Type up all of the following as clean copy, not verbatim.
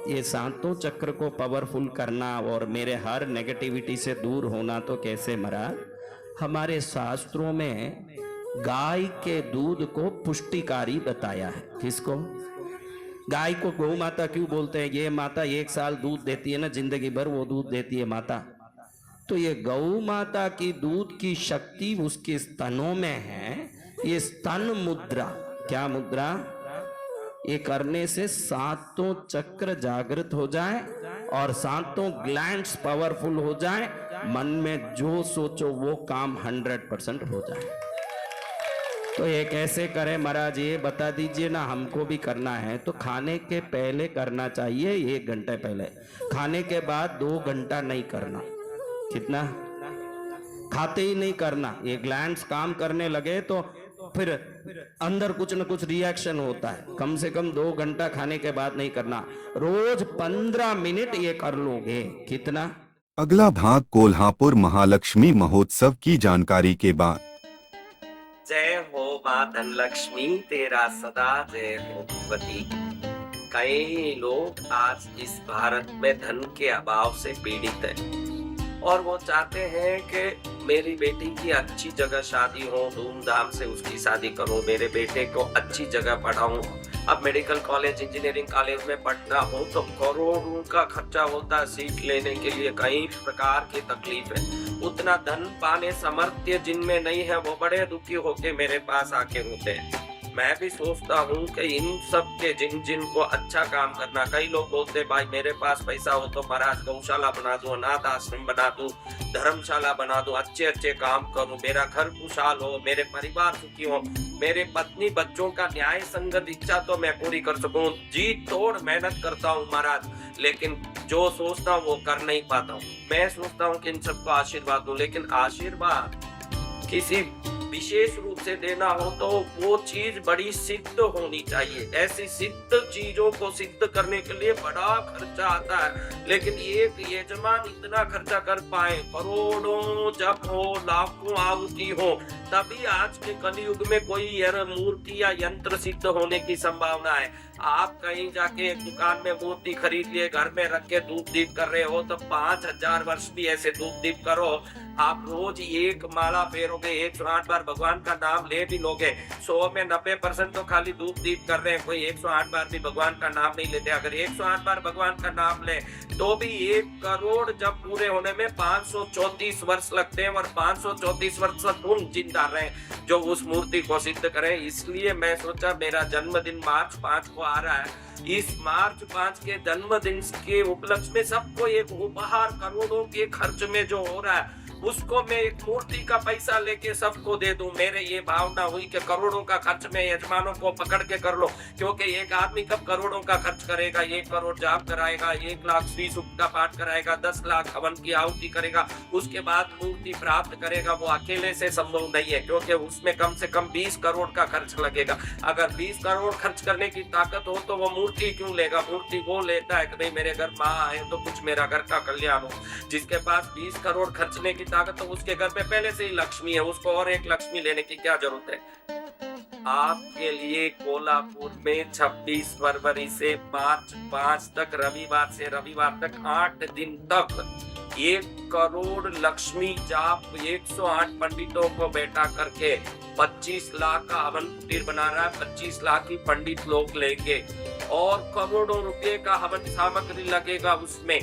ये सातों चक्र को पावरफुल करना और मेरे हर नेगेटिविटी से दूर होना तो कैसे महाराज? हमारे शास्त्रों में गाय के दूध को पुष्टिकारी बताया है। किसको? गाय को गौ माता क्यों बोलते हैं? ये माता 1 साल दूध देती है ना, जिंदगी भर वो दूध देती है माता। तो ये गौ माता की दूध की शक्ति उसके स्तनों में है। ये स्तन मुद्रा, क्या मुद्रा? ये करने से सातों चक्र जागृत हो जाए और सातों ग्लैंड्स पावरफुल हो जाए, मन में जो सोचो वो काम 100% हो जाए। तो ये कैसे करें महाराज? ये बता दीजिए ना, हमको भी करना है। तो खाने के पहले करना चाहिए 1 घंटे पहले, खाने के बाद 2 घंटा नहीं करना। कितना? खाते ही नहीं करना। ये ग्लैंड्स काम करने लगे तो फिर अंदर कुछ न कुछ रिएक्शन होता है। कम से कम 2 घंटा खाने के बाद नहीं करना, रोज 15 मिनट ये कर लोगे। कितना? अगला भाग कोल्हापुर महालक्ष्मी महोत्सव की जानकारी के बाद। जय हो मां धनलक्ष्मी, तेरा सदा जय हो भगवती। कई लोग आज इस भारत में धन के अभाव से पीड़ित हैं और वो चाहते हैं कि मेरी बेटी की अच्छी जगह शादी हो, धूमधाम से उसकी शादी करूं, मेरे बेटे को अच्छी जगह पढ़ाऊं। अब मेडिकल कॉलेज, इंजीनियरिंग कॉलेज में पढ़ना हो तो करोड़ों का खर्चा होता है, सीट लेने के लिए कई प्रकार की तकलीफ है। उतना धन पाने सामर्थ्य जिनमें नहीं है वो बड़े दुखी होके मेरे पास आके रोते हैं। मैं भी सोचता हूँ कि इन सब के जिन को अच्छा काम करना। कई लोग बोलते भाई मेरे पास पैसा हो तो महाराज गौशाला बना दूं, अनाथ आश्रम बना दूं, धर्मशाला बना दूं, अच्छे अच्छे काम करूं, मेरा घर खुशहाल हो, मेरे परिवार सुखी हो, मेरे पत्नी बच्चों का न्याय संगत इच्छा तो मैं पूरी कर सकूं। जी तोड़ मेहनत करता हूँ महाराज, लेकिन जो सोचता हूँ वो कर नहीं पाता हूँ। मैं सोचता हूँ कि इन सबको आशीर्वाद दूं, लेकिन आशीर्वाद किसी विशेष रूप से देना हो तो वो चीज बड़ी सिद्ध होनी चाहिए। ऐसी सिद्ध चीजों को सिद्ध करने के लिए बड़ा खर्चा आता है, लेकिन एक यजमान इतना खर्चा कर पाए, करोड़ों जप हो, लाखों आहुति हो, तभी आज के कलयुग में कोई मूर्ति या यंत्र सिद्ध होने की संभावना है। आप कहीं जाके एक दुकान में मूर्ति खरीद लिए, घर में रख के धूप दीप कर रहे हो तो 5000 वर्ष भी ऐसे धूप दीप करो। आप रोज 1 माला फेरोगे, 108 बार भगवान का नाम ले भी लोगे, 100 में 90% तो खाली धूप दीप कर रहे हैं, कोई 108 बार भी भगवान का नाम नहीं लेते। अगर 108 बार भगवान का नाम ले तो भी 1 करोड़ जब पूरे होने में 534 वर्ष लगते हैं, और 534 वर्ष तक उन जिंदा रहे जो उस मूर्ति को सिद्ध करें। इसलिए मैं सोचा मेरा जन्मदिन मार्च 5 को आ रहा है, इस मार्च 5 के जन्मदिन के उपलक्ष्य में सबको एक उपहार करोड़ों के खर्च में जो हो रहा है उसको मैं एक मूर्ति का पैसा लेके सबको दे दूं। मेरे ये भावना हुई कि करोड़ों का खर्च में यजमानों को पकड़ के कर लो, क्योंकि एक आदमी कब करोड़ों का खर्च करेगा? 1 करोड़ जाप कराएगा, 1 लाख श्री सूक्त का पाठ कराएगा, 10 लाख हवन की आहुति करेगा, उसके बाद मूर्ति प्राप्त करेगा। वो अकेले से संभव नहीं है, क्योंकि उसमें कम से कम 20 करोड़ का खर्च लगेगा। अगर 20 करोड़ खर्च करने की ताकत हो तो वो मूर्ति क्यों लेगा? मूर्ति वो लेता है कि नहीं मेरे घर माँ आए तो कुछ मेरा घर का कल्याण हो। जिसके पास 20 करोड़ खर्चने की ताकत तो उसके घर में पहले से ही लक्ष्मी है, उसको और एक लक्ष्मी लेने की क्या जरूरत है? आपके लिए कोल्हापुर में 26 फरवरी से मार्च 5 तक, रविवार से रविवार तक 8 दिन तक 1 करोड़ लक्ष्मी जाप 108 पंडितों को बैठा करके 25 लाख का हवन कुटीर बना रहा है। 25 लाख की पंडित लोग लेंगे और करोड़ों रुपए का हवन सामग्री लगेगा उसमें।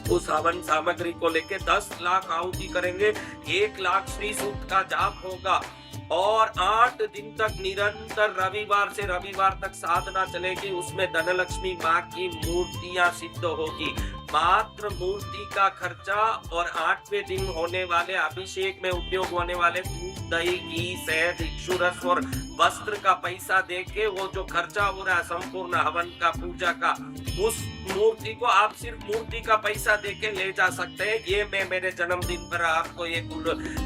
उस हवन सामग्री को लेके 10 लाख आहुति करेंगे, 1 लाख श्री सूक्त का जाप होगा और 8 दिन तक निरंतर रविवार से रविवार तक साधना चलेगी। उसमें धनलक्ष्मी माँ की मूर्तियां सिद्ध होगी। मात्र मूर्ति का खर्चा और 8वें दिन होने वाले अभिषेक में उपयोग होने वाले दूध, दही, घी, शहद, इक्षुरस और वस्त्र का पैसा देके वो जो खर्चा हो रहा है संपूर्ण हवन का, पूजा का, उस मूर्ति को आप सिर्फ मूर्ति का पैसा देके ले जा सकते हैं। ये मैं मेरे जन्मदिन पर आपको एक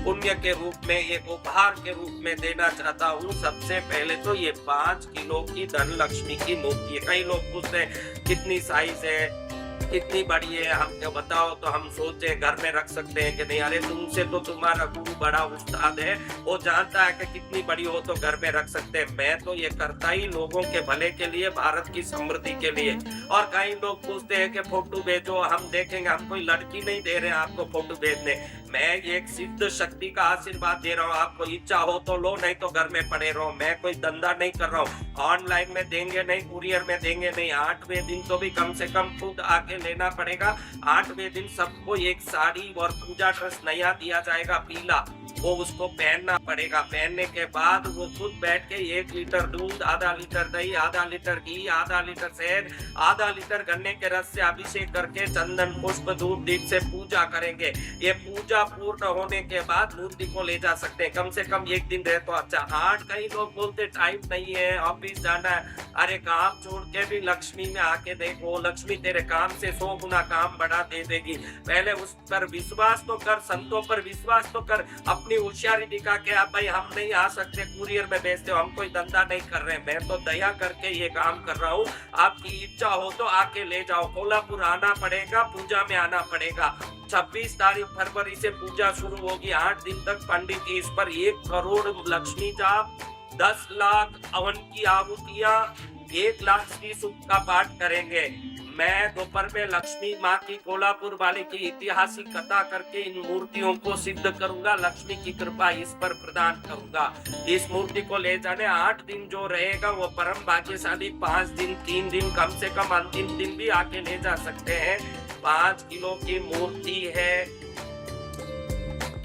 पुण्य के रूप में, एक उपहार के रूप में देना चाहता हूँ। सबसे पहले तो ये 5 किलो की धनलक्ष्मी की मूर्ति है। कई लोग पूछते हैं कितनी साइज है, कितनी बड़ी है हमको बताओ, तो हम सोचे घर में रख सकते हैं कि नहीं। अरे तुमसे तो तुम्हारा गुरु बड़ा उस्ताद है, वो जानता है कि कितनी बड़ी हो तो घर में रख सकते हैं। मैं तो ये करता ही लोगों के भले के लिए, भारत की समृद्धि के लिए। और कई लोग पूछते हैं कि फोटो भेजो, हम देखेंगे। हम कोई लड़की नहीं दे रहे हैं आपको फोटो भेजने, मैं एक सिद्ध शक्ति का आशीर्वाद दे रहा हूँ। आपको इच्छा हो तो लो, नहीं तो घर में पड़े रहो। मैं कोई धंधा नहीं कर रहा हूँ, ऑनलाइन में देंगे नहीं, कुरियर में देंगे नहीं। 8वें दिन तो भी कम से कम खुद आके लेना पड़ेगा। 8वें दिन सबको एक साड़ी और पूजा ड्रेस नया दिया जाएगा पीला, वो उसको पहनना पड़ेगा। पहनने के बाद वो खुद बैठ के 1 लीटर दूध, आधा लीटर दही, आधा लीटर घी, आधा लीटर शहद, आधा लीटर गन्ने के रस से अभिषेक करके चंदन पुष्प धूप दीप से पूजा करेंगे। ये पूजा पूर्ण होने के बाद मूर्ति को ले जा सकते हैं। कम से कम 1 दिन रहे तो अच्छा। 8 कई लोग बोलते टाइम नहीं है, ऑफिस जाना है। अरे काम छोड़ के भी लक्ष्मी में आके देखो, लक्ष्मी तेरे काम से 100 गुना काम बढ़ा दे देगी। पहले उस पर विश्वास तो कर, संतों पर विश्वास तो कर। अपनी होशियारी दिखा के आप भाई हम नहीं आ सकते, कुरियर में भेजते हो, हम कोई धंधा नहीं कर रहे हैं। मैं तो दया करके ये काम कर रहा हूँ। आपकी इच्छा हो तो आके ले जाओ। कोल्हापुर आना पड़ेगा, पूजा में आना पड़ेगा। 26 तारीख फरवरी से पूजा शुरू होगी। 8 दिन तक पंडित जी इस पर 1 करोड़ लक्ष्मी जाप, 10 लाख हवन की आहुतियां, 1 लाख श्री सूक्त का पाठ करेंगे। मैं दोपहर में लक्ष्मी माँ की कोल्हापुर वाली की ऐतिहासिक कथा करके इन मूर्तियों को सिद्ध करूंगा। लक्ष्मी की कृपा इस पर प्रदान करूंगा। इस मूर्ति को ले जाने 8 दिन जो रहेगा वो परम भाग्यशाली। 5 दिन, 3 दिन, कम से कम अंतिम दिन भी आके ले जा सकते हैं। 5 किलो की मूर्ति है।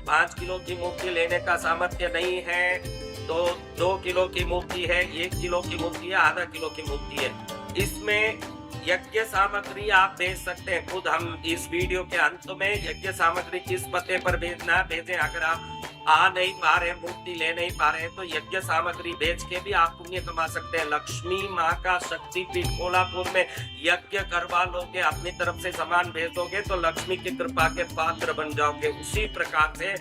5 किलो की मूर्ति लेने का सामर्थ्य नहीं है तो 2 किलो की मूर्ति है, 1 किलो की मूर्ति है, आधा किलो की मूर्ति है। इसमें यज्ञ सामग्री आप भेज सकते हैं खुद। हम इस वीडियो के अंत में यज्ञ सामग्री किस पते पर भेजना भेजें। अगर आप आ नहीं पा रहे, मूर्ति ले नहीं पा रहे, तो यज्ञ सामग्री बेच के भी आप पुण्य कमा सकते हैं। लक्ष्मी माँ का शक्तिपीठ कोल्हापुर में यज्ञ करवा लोगे, अपनी तरफ से सामान भेजोगे तो लक्ष्मी की कृपा के पात्र बन जाओगे। उसी प्रकार से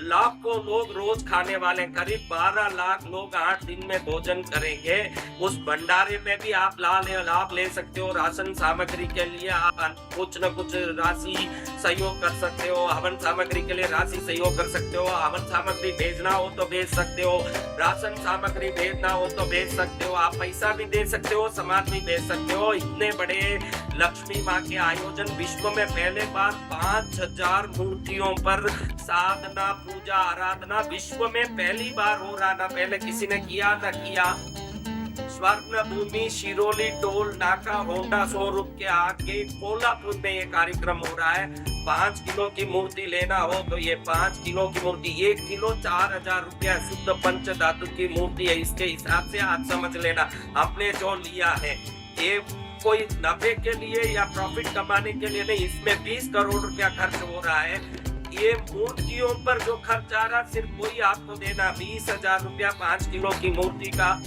लाखों लोग रोज खाने वाले, करीब 12 लाख लोग 8 दिन में भोजन करेंगे। उस भंडारे में भी आप लाभ ले सकते हो। राशन सामग्री के लिए आप कुछ न कुछ राशि सहयोग कर सकते हो। हवन सामग्री के लिए राशि सहयोग कर सकते हो। हवन सामग्री भेजना हो तो भेज सकते हो, राशन सामग्री भेजना हो तो भेज सकते हो। आप पैसा भी दे सकते हो, सामान भी भेज सकते हो। इतने बड़े लक्ष्मी माँ के आयोजन, विश्व में पहले बार 5000 मूर्तियों पर साधना, पूजा, आराधना विश्व में पहली बार हो रहा। ना पहले किसी ने किया ना किया। स्वर्ण भूमि शिरोली टोल नाका होंडा शोरूम के आगे कोल्हापुर में ये कार्यक्रम हो रहा है। 5 किलो की मूर्ति लेना हो तो ये 5 किलो की मूर्ति, 1 किलो 4000 रुपया शुद्ध पंच धातु की मूर्ति है। इसके हिसाब से आप समझ लेना हमने जो लिया है ये कोई नफे के लिए या प्रॉफिट कमाने के लिए नहीं। इसमें 20 करोड़ रुपया खर्च हो रहा है। ये मूर्तियों पर जो खर्च आ रहा सिर्फ वही आपको देना। 20,000 रुपया 5 किलो की मूर्ति का,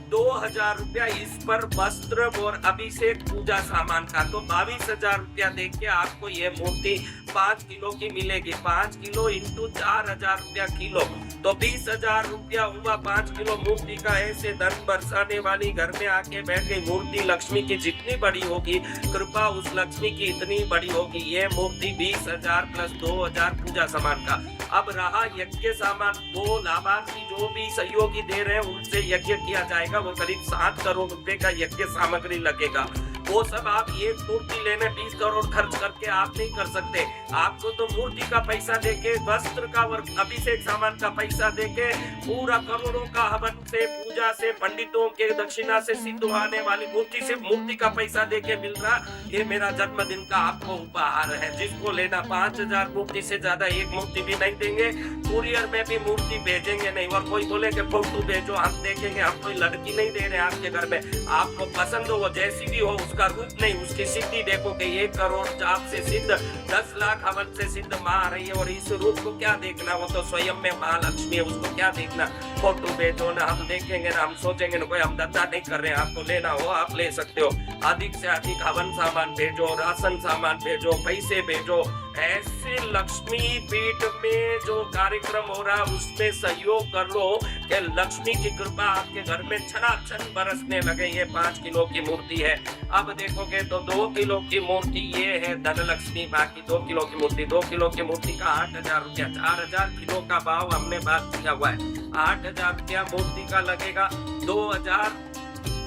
2000 रुपया इस पर वस्त्र और अभिषेक पूजा सामान का, तो 22,000 रुपया दे के आपको ये मूर्ति 5 किलो की मिलेगी। 5 किलो इंटू 4000 रुपया किलो, तो 20,000 रुपया हुआ 5 किलो मूर्ति का। ऐसे धन बरसाने वाली घर में आके बैठ गई मूर्ति। लक्ष्मी की जितनी बड़ी होगी कृपा उस लक्ष्मी की इतनी बड़ी होगी। ये मूर्ति 20,000 प्लस 2000 पूजा सामान का। अब रहा यज्ञ सामान, वो लाभार्थी जो भी सहयोगी दे रहे हैं उनसे यज्ञ किया जाएगा। वो करीब 7 करोड़ रुपए का यज्ञ सामग्री लगेगा। वो सब आप एक मूर्ति लेने 20 करोड़ खर्च करके आप नहीं कर सकते। आपको तो मूर्ति का पैसा देके, वस्त्र का और अभिषेक सामान का पैसा देके, पूरा करोड़ों का हवन से, पूजा से, पंडितों के दक्षिणा से सिद्ध आने वाली मूर्ति से मूर्ति का पैसा देके मिल रहा। ये मेरा जन्मदिन का आपको उपहार है। जिसको लेना 5000 मूर्ति से ज्यादा एक मूर्ति भी नहीं देंगे। कुरियर में भी मूर्ति भेजेंगे नहीं। और कोई बोले कि फोटो भेजो हम देखेंगे, हम कोई लड़की नहीं दे रहे आपके घर में। आपको पसंद हो वो जैसी भी हो, उसका रूप नहीं उसकी सिद्धि देखो कि 1 करोड़ जाप से सिद्ध, 10 लाख हवन से सिद्ध माँ आ रही है। और इस रूप को क्या देखना, वो तो स्वयं में माँ लक्ष्मी है, उसको क्या देखना। फोटो भेजो ना, हम देखेंगे ना, हम सोचेंगे ना, कोई हम धंधा नहीं कर रहे हैं। आपको लेना हो आप ले सकते हो। अधिक से अधिक हवन सामान भेजो, राशन सामान भेजो, पैसे भेजो। ऐसे लक्ष्मी पीठ में जो कार्यक्रम हो रहा है उसमें सहयोग कर लो कि लक्ष्मी की कृपा आपके घर में छनाछन बरसने लगे। ये 5 किलो की मूर्ति है। अब देखोगे तो 2 किलो की मूर्ति ये है धनलक्ष्मी, बाकी 2 किलो की मूर्ति। 2 किलो की मूर्ति का 8,000 रुपया, 4,000 किलो का भाव हमने बात किया हुआ है। 8,000 रुपया मूर्ति का लगेगा। 2,000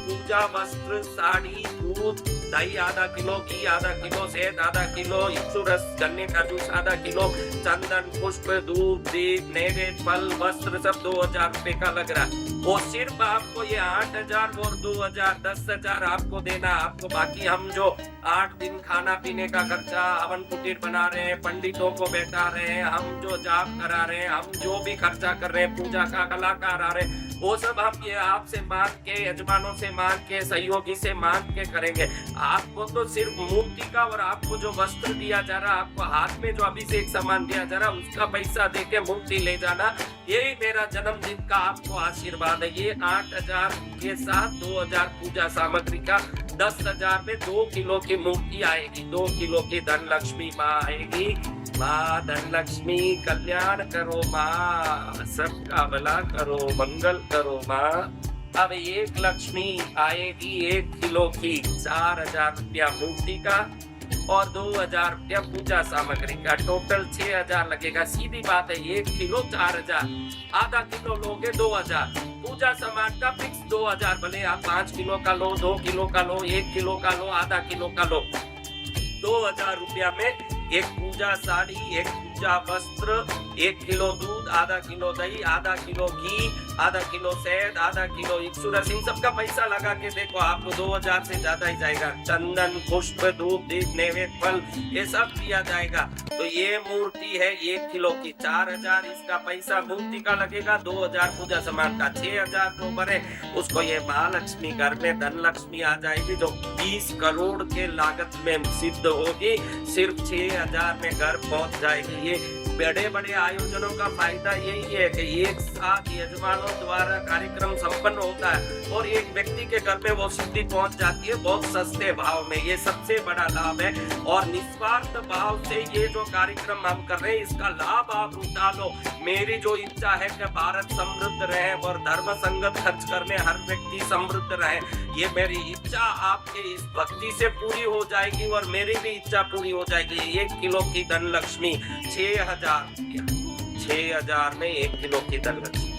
पूजा वस्त्र, साड़ी, दूध, दही आधा किलो, घी आधा किलो, शहद आधा किलो, इक्षु रस, गन्ने का जूस आधा किलो, चंदन, पुष्प, धूप, दीप, नैवेद्य, फल, वस्त्र सब 2,000 रुपए का लग रहा है। वो सिर्फ आपको ये 8,000 और 2,000 10,000 आपको देना। आपको बाकी हम जो 8 दिन खाना पीने का खर्चा, हवन कुटीर बना रहे हैं, पंडितों को बैठा रहे हैं, हम जो जाप करा रहे हैं, हम जो भी खर्चा कर रहे हैं, पूजा का कलाकार आ रहे हैं, वो सब हम ये आपसे मांग के, यजमानों से मांग के, सहयोगी से मांग के करेंगे। आपको तो सिर्फ मूर्ति का और आपको जो वस्त्र दिया जा रहा, आपको हाथ में जो अभिषेक सामान दिया जा रहा, उसका पैसा देके मूर्ति ले जाना। यही मेरा जन्मदिन का आपको आशीर्वाद है। ये 8,000 के साथ 2,000 पूजा सामग्री का 10,000 में 2 किलो की मूर्ति आएगी। 2 किलो की धनलक्ष्मी माँ आएगी। माँ धनलक्ष्मी कल्याण करो, माँ सबका भला करो, मंगल करो माँ। अब एक लक्ष्मी आएगी 1 किलो की, 4,000 रुपया मूर्ति का और 2,000 रुपया पूजा सामग्री का, टोटल 6,000 लगेगा। सीधी बात है, 1 किलो 4,000, आधा किलो लोगे 2,000, पूजा सामान का फिक्स 2,000। भले आप 5 किलो का लो, 2 किलो का लो, 1 किलो का लो, आधा किलो का लो, 2,000 रुपया में एक पूजा साड़ी, एक पूजा वस्त्र, 1 किलो दूध, आधा किलो दही, आधा किलो घी, आधा किलो शहद, आधा किलो इक्षु रस, इन सबका पैसा लगा के देखो आपको 2,000 से ज्यादा ही जाएगा। चंदन, पुष्प, धूप, दीप, नैवेद्य, फल, ये सब दिया जाएगा। तो ये मूर्ति है 1 किलो की, 4,000 इसका पैसा मूर्ति का लगेगा, 2,000 पूजा सामान का, 6,000 जो बने उसको ये महालक्ष्मी घर में धनलक्ष्मी आ जाएगी, जो 20 करोड़ के लागत में सिद्ध होगी, सिर्फ 6,000 में घर पहुंच जाएगी। ये बड़े बड़े आयोजनों का फायदा यही है कि एक साथ यजमानों द्वारा कार्यक्रम संपन्न होता है और एक व्यक्ति के घर में वो सिद्धि पहुंच जाती है बहुत सस्ते भाव में। ये सबसे बड़ा लाभ है और निस्वार्थ भाव से ये जो कार्यक्रम हम कर रहे हैं इसका लाभ आप उठा लो। मेरी जो इच्छा है कि भारत समृद्ध रहे और धर्म संगत खर्च करने हर व्यक्ति समृद्ध रहे, ये मेरी इच्छा आपके इस भक्ति से पूरी हो जाएगी और मेरी भी इच्छा पूरी हो जाएगी। 1 किलो की धनलक्ष्मी 6,000 6,000 में 1 किलो की धनलक्ष्मी।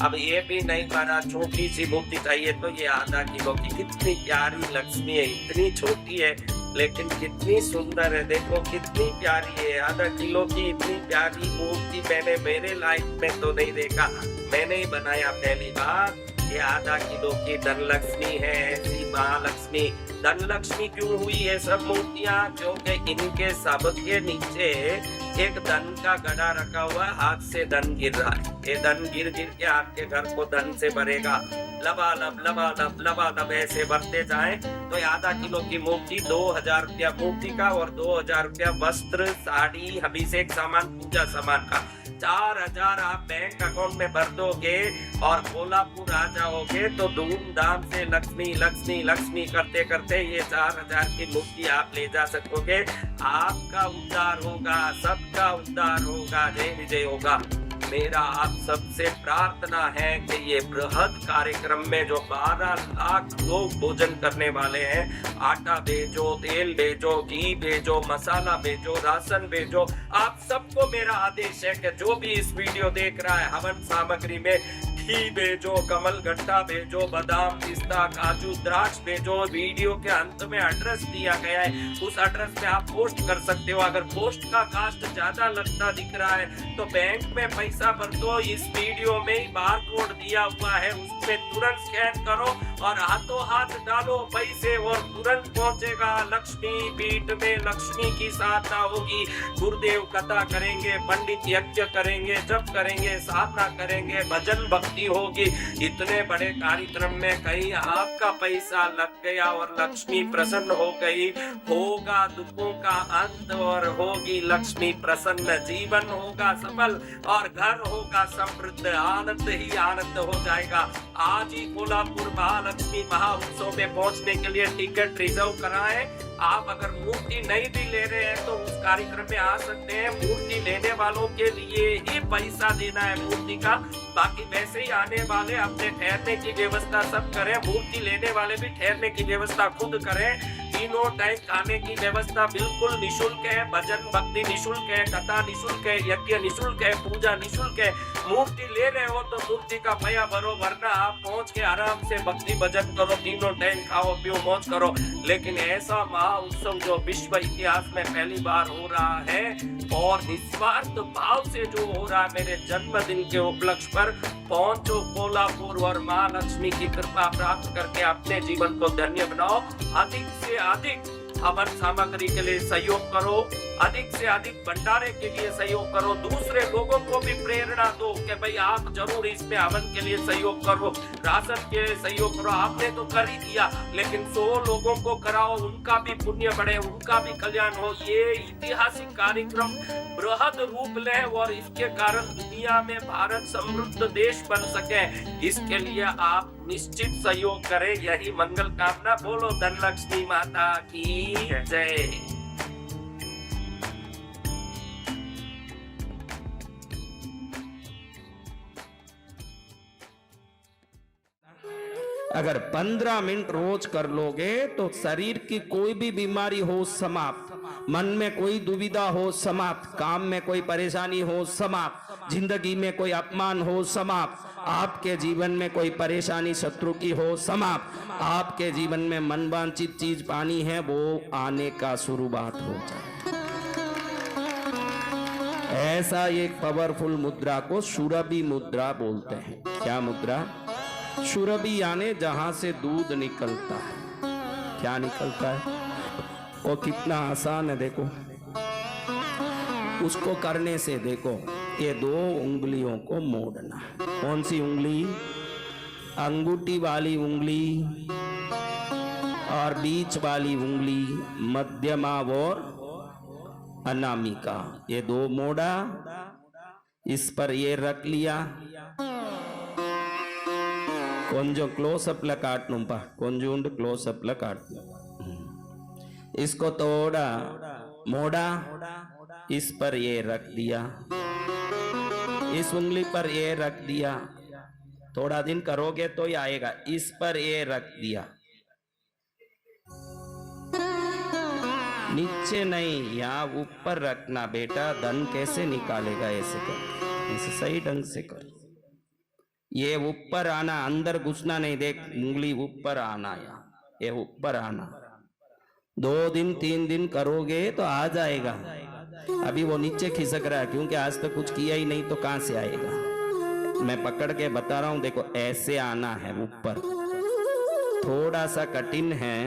अब ये भी नहीं माना, छोटी सी मूर्ति चाहिए तो ये आधा किलो की। कितनी प्यारी लक्ष्मी है, इतनी छोटी है लेकिन कितनी सुंदर है, देखो कितनी प्यारी है। आधा किलो की इतनी प्यारी मूर्ति मैंने मेरे लाइफ में तो नहीं देखा, मैंने ही बनाया पहली बार। ये आधा किलो की धनलक्ष्मी है, ऐसी महालक्ष्मी। धनलक्ष्मी क्यों हुई है सब मूर्तियां? क्योंकि इनके सबके नीचे एक धन का गड़ा रखा हुआ है, हाथ से धन गिर रहा है। ये धन गिर गिर के आपके घर को धन से भरेगा, लबालब ऐसे बढ़ते जाए। तो आधा किलो की मूर्ति 2,000 रुपया मूर्ति का और 2,000 रुपया वस्त्र, साड़ी, अभिषेक सामान, पूजा सामान का। 4,000 आप बैंक अकाउंट में भर दोगे और कोल्हापुर आ जाओगे तो धूमधाम से लक्ष्मी लक्ष्मी लक्ष्मी करते करते ये 4,000 की मूर्ति आप ले जा सकोगे। आपका उद्धार होगा, सबका उद्धार होगा, जय विजय होगा। मेरा आप सबसे प्रार्थना है कि ये बृहद कार्यक्रम में जो 12 लाख लोग भोजन करने वाले हैं, आटा भेजो, तेल भेजो, घी भेजो, मसाला भेजो, राशन भेजो। आप सबको मेरा आदेश है कि जो भी इस वीडियो देख रहा है, हवन सामग्री में घी भेजो, कमल गट्टा भेजो, बादाम, पिस्ता, काजू, द्राक्ष भेजो। वीडियो के अंत में एड्रेस दिया गया है, उस एड्रेस पे आप पोस्ट कर सकते हो। अगर पोस्ट का कास्ट ज्यादा लगता दिख रहा है तो बैंक में पैसा भर दो। इस वीडियो में बार कोड दिया हुआ है, उसमें तुरंत स्कैन करो और हाथों हाथ डालो पैसे और तुरंत पहुंचेगा। लक्ष्मी पीठ में लक्ष्मी की साधना होगी, गुरुदेव कथा करेंगे, पंडित यज्ञ करेंगे, जप करेंगे, साधना करेंगे, भजन भक्ति होगी। इतने बड़े कार्यक्रम में कहीं आपका पैसा लग गया और लक्ष्मी प्रसन्न हो गई, होगा दुखों का अंत और होगी लक्ष्मी प्रसन्न। जीवन होगा सफल और घर होगा समृद्ध, आनंद ही आनंद हो जाएगा। आज ही कोल्हापुर महालक्ष्मी महाउत्सव में पहुंचने के लिए टिकट रिजर्व कराएं। आप अगर मूर्ति नहीं भी ले रहे हैं तो उस कार्यक्रम में आ सकते हैं। मूर्ति लेने वालों के लिए ही पैसा देना है मूर्ति का, बाकी वैसे ही आने वाले अपने ठहरने की व्यवस्था सब करें। मूर्ति लेने वाले भी ठहरने की व्यवस्था खुद करें। तीनों टाइम खाने की व्यवस्था बिल्कुल निशुल्क है। भजन भक्ति निशुल्क है, कथा निशुल्क है, यज्ञ निशुल्क है, पूजा निशुल्क है। मूर्ति ले रहे हो तो मूर्ति का पैसा भरो, वरना आप पहुंच के आराम से भक्ति भजन करो, तीनों टाइम खाओ पियो मौज करो। लेकिन ऐसा महा उत्सव जो विश्व इतिहास में पहली बार हो रहा है और निस्वार्थ भाव से जो हो रहा है, मेरे जन्मदिन के उपलक्ष्य पर पहुंचो कोल्हापुर और मां लक्ष्मी की कृपा प्राप्त करके अपने जीवन को धन्य बनाओ। अधिक से अधिक हवन सामग्री के लिए सहयोग करो, अधिक से अधिक भंडारे के लिए सहयोग करो। दूसरे लोगों को भी प्रेरणा दो कि भाई आप जरूर इसमें हवन के लिए सहयोग करो, राशन के लिए सहयोग करो। आपने तो कर ही दिया, लेकिन 100 लोगों को कराओ, उनका भी पुण्य बढ़े, उनका भी कल्याण हो। ये ऐतिहासिक कार्यक्रम बृहद रूप ले और इसके कारण दुनिया में भारत समृद्ध देश बन सके, इसके लिए आप निश्चित सहयोग करें। यही मंगल कामना। बोलो धनलक्ष्मी माता की जय। अगर 15 मिनट रोज कर लोगे तो शरीर की कोई भी बीमारी हो समाप्त, मन में कोई दुविधा हो समाप्त, काम में कोई परेशानी हो समाप्त, जिंदगी में कोई अपमान हो समाप्त, आपके जीवन में कोई परेशानी शत्रु की हो समाप्त, आपके जीवन में मनवांछित चीज पानी है वो आने का शुरुआत हो जाए। ऐसा एक पावरफुल मुद्रा को सुरभि मुद्रा बोलते हैं। क्या मुद्रा? सुरभि यानी जहां से दूध निकलता है। क्या निकलता है? वो कितना आसान है देखो। उसको करने से देखो, ये 2 उंगलियों को मोड़ना। कौन सी उंगली? अंगूठी वाली उंगली और बीच वाली उंगली, मध्यमा और अनामिका, ये 2 मोड़ा। इस पर ये रख लिया। கொஞ்சம் க்ளோஸ்அப்ல காட்டணும்பா, கொஞ்சோண்டு க்ளோஸ்அப்ல காட்டணும்। इसको थोड़ा मोड़ा, इस पर ये रख दिया, इस उंगली पर ये रख दिया। थोड़ा दिन करोगे तो ये आएगा। इस पर ये रख दिया, नीचे नहीं, यहाँ ऊपर रखना बेटा। धन कैसे निकालेगा? ऐसे कर, इसे सही ढंग से कर। ये ऊपर आना, अंदर घुसना नहीं। देख, उंगली ऊपर आना, यहाँ ये ऊपर आना। 2 दिन 3 दिन करोगे तो आ जाएगा। अभी वो नीचे खिसक रहा है क्योंकि आज तक कुछ किया ही नहीं, तो कहां से आएगा? मैं पकड़ के बता रहा हूं, देखो ऐसे आना है ऊपर। थोड़ा सा कठिन है,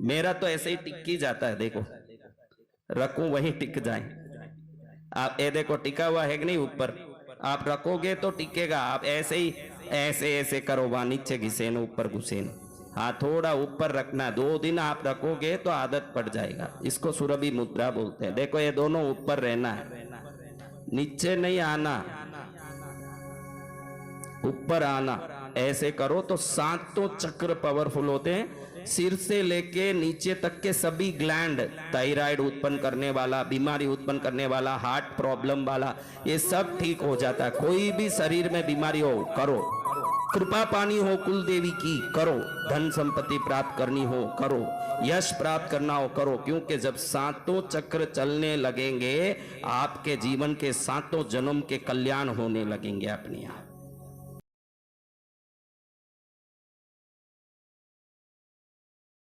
मेरा तो ऐसे ही टिक ही जाता है। देखो रखूं वहीं टिक जाए। आप ये देखो टिका हुआ है कि नहीं ऊपर? आप रखोगे तो टिकेगा। आप ऐसे ही ऐसे ऐसे करो, वहां नीचे घिसेन ऊपर घुसेन। हाँ, थोड़ा ऊपर रखना। 2 दिन आप रखोगे तो आदत पड़ जाएगा। इसको सुरभि मुद्रा बोलते हैं। देखो ये दोनों ऊपर रहना है, नीचे नहीं आना, ऊपर आना। ऐसे करो तो 7 चक्र पावरफुल होते हैं। सिर से लेके नीचे तक के सभी ग्लैंड, थायराइड उत्पन्न करने वाला, बीमारी उत्पन्न करने वाला, हार्ट प्रॉब्लम वाला, ये सब ठीक हो जाता है। कोई भी शरीर में बीमारी हो, करो। कृपा पानी हो कुल देवी की, करो। धन संपत्ति प्राप्त करनी हो, करो। यश प्राप्त करना हो, करो। क्योंकि जब 7 चक्र चलने लगेंगे, आपके जीवन के 7 जन्म के कल्याण होने लगेंगे अपने आप।